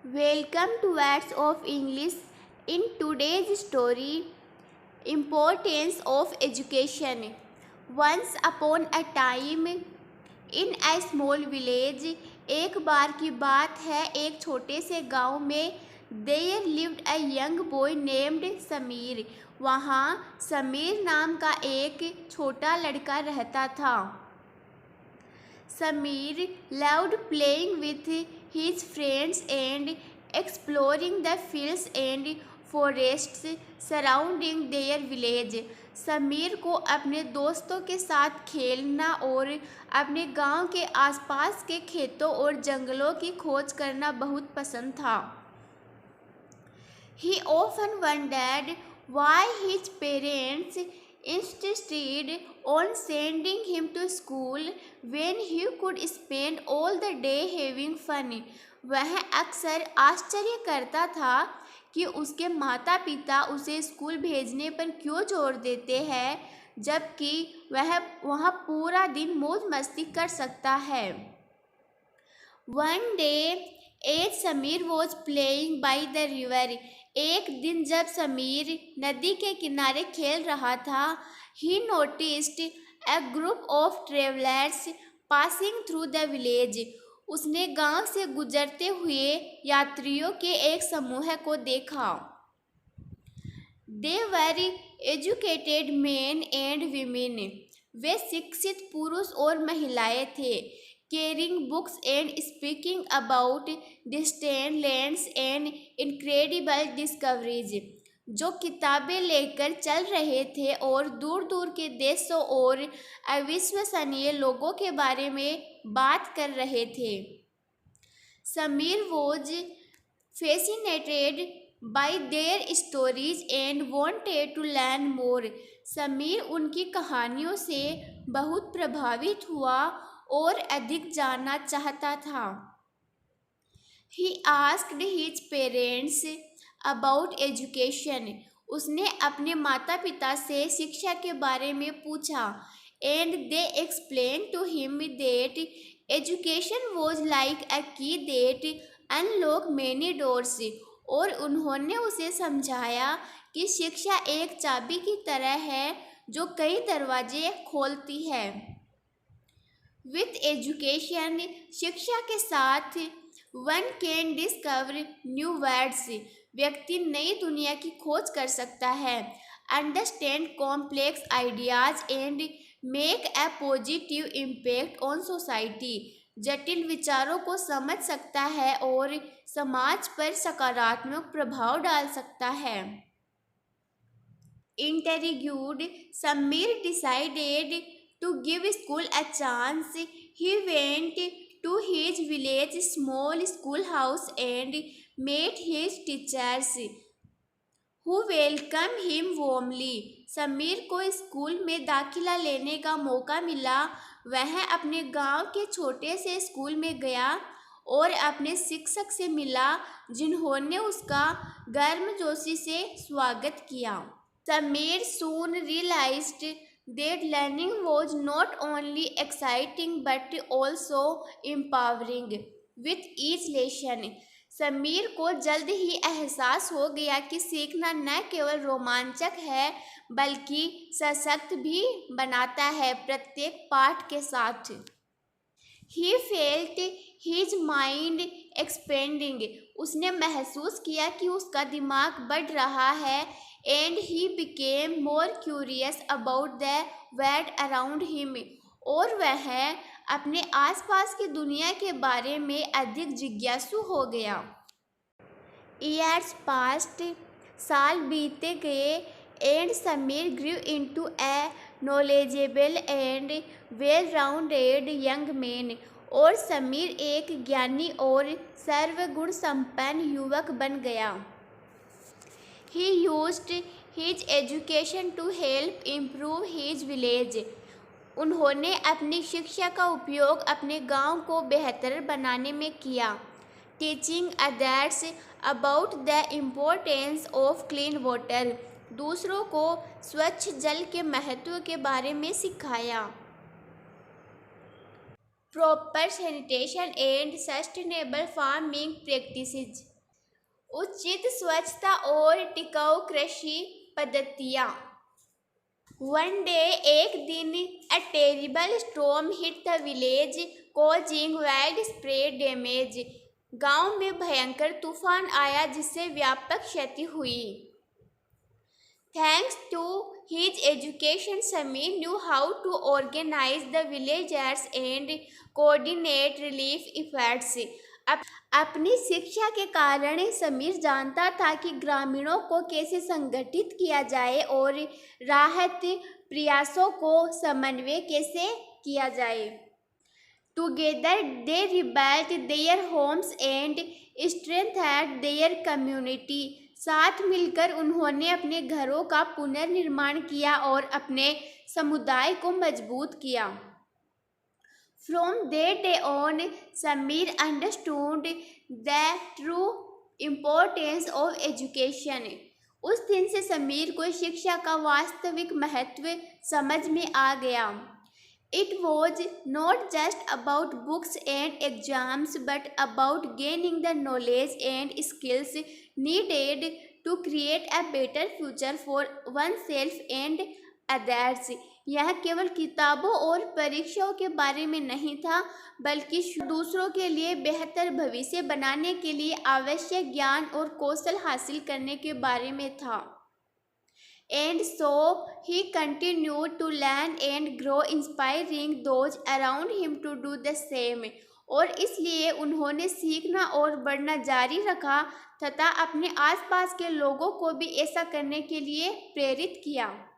Welcome to Words of English. In today's story, importance of education. Once upon a time, in a small village, एक बार की बात है, एक छोटे से गांव में there lived a young boy named Sameer. वहाँ समीर नाम का एक छोटा लड़का रहता था. Samir loved playing with his friends and exploring the fields and forests surrounding their village. Sameer को अपने दोस्तों के साथ खेलना और अपने गांव के आसपास के खेतों और जंगलों की खोज करना बहुत पसंद था. He often wondered why his parents insisted on sending him to school when he could spend all the day having fun. वह अक्सर आश्चर्य करता था कि उसके माता पिता उसे स्कूल भेजने पर क्यों जोर देते हैं जबकि वह वहाँ पूरा दिन मौज मस्ती कर सकता है. One day, as Samir was playing by the river, एक दिन जब समीर नदी के किनारे खेल रहा था, he noticed a group of travelers passing through the village. उसने गांव से गुजरते हुए यात्रियों के एक समूह को देखा. They were educated men and women. वे शिक्षित पुरुष और महिलाएं थे. Carrying books and speaking about distant lands and incredible discoveries. जो किताबें लेकर चल रहे थे और दूर दूर के देशों और अविश्वसनीय लोगों के बारे में बात कर रहे थे. Sameer was fascinated by their stories and wanted to learn more. Sameer उनकी कहानियों से बहुत प्रभावित हुआ और अधिक जानना चाहता था. He asked his parents about education. उसने अपने माता पिता से शिक्षा के बारे में पूछा. And they explained to him that education was like a key that unlocked many doors. और उन्होंने उसे समझाया कि शिक्षा एक चाबी की तरह है जो कई दरवाजे खोलती है. With education, शिक्षा के साथ one can discover new worlds. व्यक्ति नई दुनिया की खोज कर सकता है. Understand complex ideas and make a positive impact on society. जटिल विचारों को समझ सकता है और समाज पर सकारात्मक प्रभाव डाल सकता है. Intrigued, Samir decided to give school a chance. He went to his village small schoolhouse and met his teachers, who welcomed him warmly. Sameer को स्कूल में दाखिला लेने का मौका मिला. वह अपने गांव के छोटे से स्कूल में गया और अपने शिक्षक से मिला जिन्होंने उसका गर्मजोशी से स्वागत किया. Sameer soon realized that learning was not only exciting but also empowering. With each lesson, Sameer को जल्द ही एहसास हो गया कि सीखना न केवल रोमांचक है बल्कि सशक्त भी बनाता है प्रत्येक पाठ के साथ. He felt his mind expanding. उसने महसूस किया कि उसका दिमाग बढ़ रहा है. And he became more curious about the world around him. और वह अपने आसपास की दुनिया के बारे में अधिक जिज्ञासु हो गया. Years passed. साल बीते गए. And Samir grew into a knowledgeable and well-rounded young man. और समीर एक ज्ञानी और सर्वगुण संपन्न युवक बन गया. He used his education to help improve his village. उन्होंने अपनी शिक्षा का उपयोग अपने गांव को बेहतर बनाने में किया. Teaching others about the importance of clean water. दूसरों को स्वच्छ जल के महत्व के बारे में सिखाया. Proper sanitation and sustainable farming practices. उचित स्वच्छता और टिकाऊ कृषि पद्धतियाँ। One day, एक दिन, a terrible storm hit the village, causing widespread damage. गांव में भयंकर तूफान आया जिससे व्यापक क्षति हुई। Thanks to his education, Samir knew how to organize the villagers and coordinate relief efforts. अपनी शिक्षा के कारण समीर जानता था कि ग्रामीणों को कैसे संगठित किया जाए और राहत प्रयासों को समन्वय कैसे किया जाए। Together they rebuilt their homes and strengthened their community. साथ मिलकर उन्होंने अपने घरों का पुनर्निर्माण किया और अपने समुदाय को मजबूत किया। From that day on, Samir understood the true importance of education. उस दिन से समीर को शिक्षा का वास्तविक महत्व समझ में आ गया। It was not just about books and exams, but about gaining the knowledge and skills needed to create a better future for oneself and others. यह केवल किताबों और परीक्षाओं के बारे में नहीं था, बल्कि दूसरों के लिए बेहतर भविष्य बनाने के लिए आवश्यक ज्ञान और कौशल हासिल करने के बारे में था। And so he continued to learn and grow, inspiring those around him to do the same. और इसलिए उन्होंने सीखना और बढ़ना जारी रखा तथा अपने आसपास के लोगों को भी ऐसा करने के लिए प्रेरित किया।